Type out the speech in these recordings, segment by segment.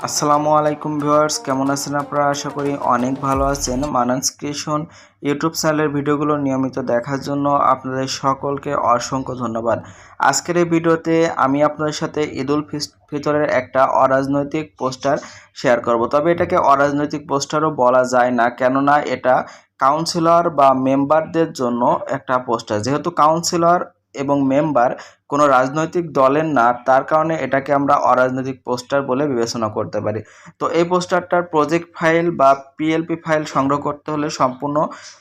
আসসালামু আলাইকুম ভিউয়ার্স, কেমন আছেন আপনারা? আশা করি অনেক ভালো আছেন। মানান ক্রিয়েশন ইউটিউব চ্যানেলের ভিডিওগুলো নিয়মিত দেখার জন্য আপনাদের সকলকে অসংখ্য ধন্যবাদ। আজকের এই ভিডিওতে আমি আপনাদের সাথে ঈদ-উল-ফিতরের একটা অরাজনৈতিক পোস্টার শেয়ার করব। তবে এটাকে অরাজনৈতিক পোস্টারও বলা যায় না, কেননা এটা কাউন্সিলর বা মেম্বারদের জন্য একটা পোস্টার। যেহেতু কাউন্সিলর এবং মেম্বার কোনো রাজনৈতিক দলের না, তার কারণে এটাকে আমরা অরাজনৈতিক পোস্টার বলে বিবেচনা করতে পারি। তো এই পোস্টারটার প্রজেক্ট ফাইল বা পিএলপি ফাইল সংগ্রহ করতে হলে সম্পূর্ণ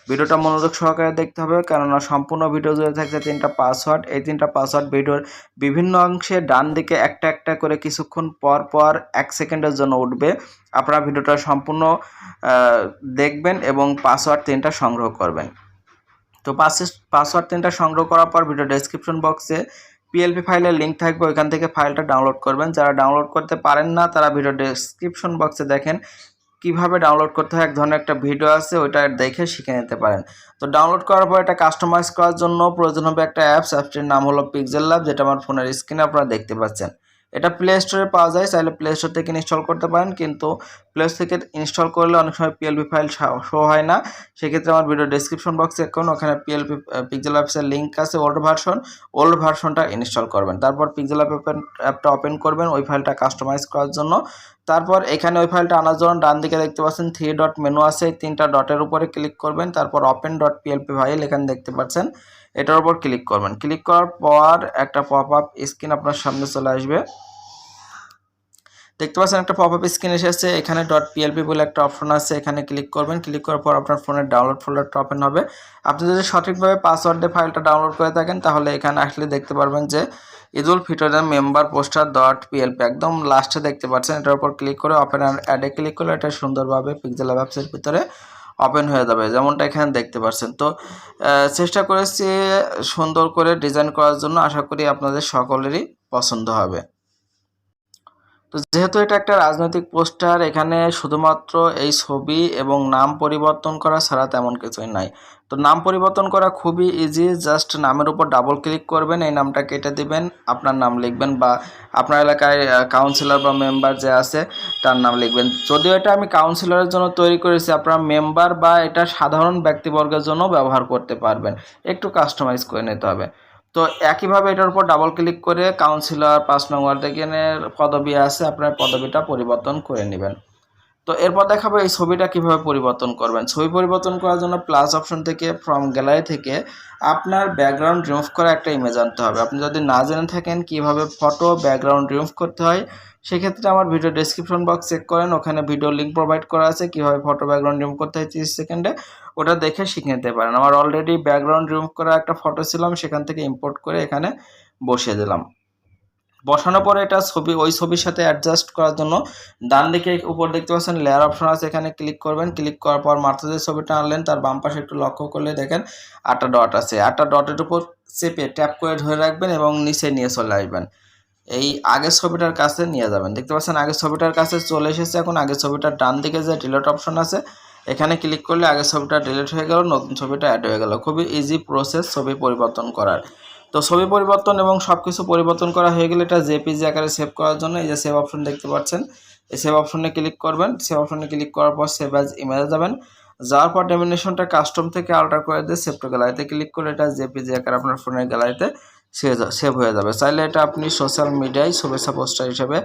ভিডিওটা মনোযোগ সহকারে দেখতে হবে, কেননা সম্পূর্ণ ভিডিও জুড়ে থাকছে 3টা পাসওয়ার্ড। এই 3টা পাসওয়ার্ড ভিডিওর বিভিন্ন অংশে ডান দিকে একটা একটা করে কিছুক্ষণ পর পর 1 সেকেন্ডের জন্য উঠবে। আপনারা ভিডিওটা সম্পূর্ণ দেখবেন এবং পাসওয়ার্ড 3টা সংগ্রহ করবেন। তো পাসওয়ার্ড 3টা সংগ্রহ করার পর ভিডিও ডেসক্রিপশন বক্সে পিএলপি ফাইলের লিঙ্ক থাকবে, ওইখান থেকে ফাইলটা ডাউনলোড করবেন। যারা ডাউনলোড করতে পারেন না তারা ভিডিও ডেসক্রিপশন বক্সে দেখেন কিভাবে ডাউনলোড করতে হয়, এক ধরনের একটা ভিডিও আছে, ওইটা দেখে শিখে নিতে পারেন। তো ডাউনলোড করার পর এটা কাস্টমাইজ করার জন্য প্রয়োজন হবে একটা অ্যাপসটির নাম হলো Pixellab, যেটা আমার ফোনের স্ক্রিনে আপনারা দেখতে পাচ্ছেন। এটা প্লে স্টোরে পাওয়া যায়, চাইলে প্লে স্টোর থেকে ইনস্টল করতে পারেন, কিন্তু প্লে স্টোর থেকে ইনস্টল করলে অনেক সময় পিএলপি ফাইল শো হয় না। সেক্ষেত্রে আমার ভিডিও ডেসক্রিপশন বক্সে এখন ওখানে পিক্সেল অ্যাপসের লিঙ্ক আছে, ওল্ড ভার্সনটা ইনস্টল করবেন। তারপর পিক্সেল অ্যাপটা ওপেন করবেন ওই ফাইলটা কাস্টমাইজ করার জন্য। তারপর এখানে ওই ফাইলটা আনার জন্য ডান দিকে দেখতে পাচ্ছেন 3 ডট মেনু আছে, 3টা ডটের উপরে ক্লিক করবেন। তারপর ওপেন ডট পিএলপি ফাইল এখানে দেখতে পাচ্ছেন, এটার উপর ক্লিক করবেন। ক্লিক করার পর একটা পপ আপ স্ক্রিন আপনার সামনে চলে আসবে। দেখতে পাচ্ছেন একটা পপ আপ স্ক্রিন এসেছে, এখানে ডট পিএলপি বলে একটা অপশন আছে, এখানে ক্লিক করবেন। ক্লিক করার পর আপনার ফোনের ডাউনলোড ফোল্ডারটা ওপেন হবে। আপনি যদি সঠিকভাবে পাসওয়ার্ড দিয়ে ফাইলটা ডাউনলোড করে থাকেন তাহলে এখানে আসলে দেখতে পারবেন যে ঈদ-উল-ফিতরের মেম্বার পোস্টার ডট পিএলপি একদম লাস্টে দেখতে পাচ্ছেন। এটার উপর ক্লিক করে ওপেন অ্যাডে ক্লিক করলে এটা সুন্দরভাবে পিক্সেল অ্যাপসের ভিতরে ওপেন হয়ে যাবে, যেমনটা এখানে দেখতে পাচ্ছেন। তো চেষ্টা করেছি সুন্দর করে ডিজাইন করার জন্য, আশা করি আপনাদের সকলেরই পছন্দ হবে। তো যেহেতু এটা একটা রাজনৈতিক পোস্টার, এখানে শুধুমাত্র এই ছবি এবং নাম পরিবর্তন করা ছাড়া তেমন কিছুই নাই। তো নাম পরিবর্তন করা খুবই ইজি, জাস্ট নামের উপর ডাবল ক্লিক করবেন, এই নামটা কেটে দিবেন, আপনার নাম লিখবেন বা আপনার এলাকায় কাউন্সিলর বা মেম্বার যে আছে তার নাম লিখবেন। যদিও এটা আমি কাউন্সিলরের জন্য তৈরি করেছি, আপনারা মেম্বার বা এটা সাধারণ ব্যক্তিবর্গের জন্য ব্যবহার করতে পারবেন, একটু কাস্টমাইজ করে নিতে হবে। তো একইভাবে এটার উপর ডাবল ক্লিক করে কাউন্সিলর 5 নং ওয়ার্ড এখানে পদবি আছে, আপনার পদবিটা পরিবর্তন করে নেবেন। তো এরপর দেখাবো এই ছবিটা কিভাবে পরিবর্তন করবেন। ছবি পরিবর্তন করার জন্য প্লাস অপশন থেকে ফ্রম গ্যালারি থেকে আপনার ব্যাকগ্রাউন্ড রিমুভ করা একটা ইমেজ আনতে হবে। আপনি যদি না জেনে থাকেন কিভাবে ফটো ব্যাকগ্রাউন্ড রিমুভ করতে হয়, সেক্ষেত্রে আমার ভিডিও ডেসক্রিপশন বক্স চেক করেন, ওখানে ভিডিও লিঙ্ক প্রোভাইড করা আছে কিভাবে ফটো ব্যাকগ্রাউন্ড রিমুভ করতে হয় 30 সেকেন্ডে, ওটা দেখে শিখে নিতে পারেন। আমার অলরেডি ব্যাকগ্রাউন্ড রিমুভ করা একটা ফটো ছিলাম, সেখান থেকে ইম্পোর্ট করে এখানে বসিয়ে দিলাম। বসানোর পরে এটা ওই ছবির সাথে অ্যাডজাস্ট করার জন্য ডান দিকে উপর দেখতে পাচ্ছেন লেয়ার অপশন আছে, এখানে ক্লিক করবেন। ক্লিক করার পর মাত্র যে ছবিটা আনলেন তার বাম পাশে একটু লক্ষ্য করলে দেখেন 8টা ডট আছে, 8টা ডটের উপর চেপে ট্যাপ করে ধরে রাখবেন এবং নিচে নিয়ে চলে আসবেন, এই আগের ছবিটার কাছে নিয়ে যাবেন। দেখতে পাচ্ছেন আগের ছবিটার কাছে চলে এসেছে। এখন আগের ছবিটার ডান দিকে যে ডিলিট অপশন আছে, এখানে ক্লিক করলে আগের ছবিটা ডিলিট হয়ে গেল, নতুন ছবিটা অ্যাড হয়ে গেল। খুবই ইজি প্রসেস ছবি পরিবর্তন করার। তো ছবি পরিবর্তন এবং সব কিছু পরিবর্তন করা হয়ে গেলে এটা জেপিজি আকারে সেভ করার জন্য এই যে সেভ অপশন দেখতে পাচ্ছেন, এই সেভ অপশনে ক্লিক করবেন। সেভ অপশনে ক্লিক করার পর সেভ অ্যাজ ইমেজে যাবেন, যাওয়ার পর ডেমিনেশনটা কাস্টম থেকে আল্টার করে দিয়ে সেভ টু গ্যালারিতে ক্লিক করে এটা জেপিজি আকারে আপনার ফোনের গ্যালারিতে সেভ হয়ে যাবে। চাইলে এটা আপনি সোশ্যাল মিডিয়ায় শুভেচ্ছা পোস্টার হিসেবে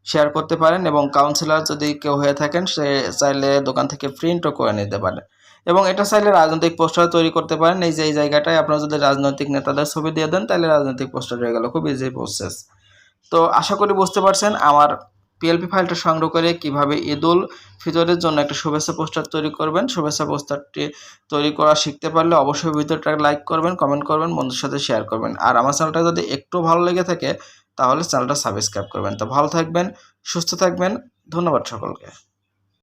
শেয়ার করতে পারেন এবং কাউন্সিলর যদি কেউ হয়ে থাকেন সে চাইলে দোকান থেকে প্রিন্টও করে নিতে পারেন এবং এটা চাইলে রাজনৈতিক পোস্টার তৈরি করতে পারেন। এই যে এই জায়গাটায় আপনারা যদি রাজনৈতিক নেতাদের ছবি দিয়ে দেন তাহলে রাজনৈতিক পোস্টার হয়ে গেল, খুব ইজি প্রসেস। তো আশা করি বুঝতে পারছেন আমার পিএলপি ফাইলটা সংগ্রহ করে কিভাবে ঈদ-উল-ফিতরের জন্য একটা শুভেচ্ছা পোস্টার তৈরি করবেন। শুভেচ্ছা পোস্টারটি তৈরি করা শিখতে পারলে অবশ্যই ভিডিওটা লাইক করবেন, কমেন্ট করবেন, বন্ধুর সাথে শেয়ার করবেন। আর আমার চ্যানেলটা যদি একটু ভালো লেগে থাকে তাহলে চ্যানেলটা সাবস্ক্রাইব করবেন। তো ভালো থাকবেন, সুস্থ থাকবেন, ধন্যবাদ সকলকে।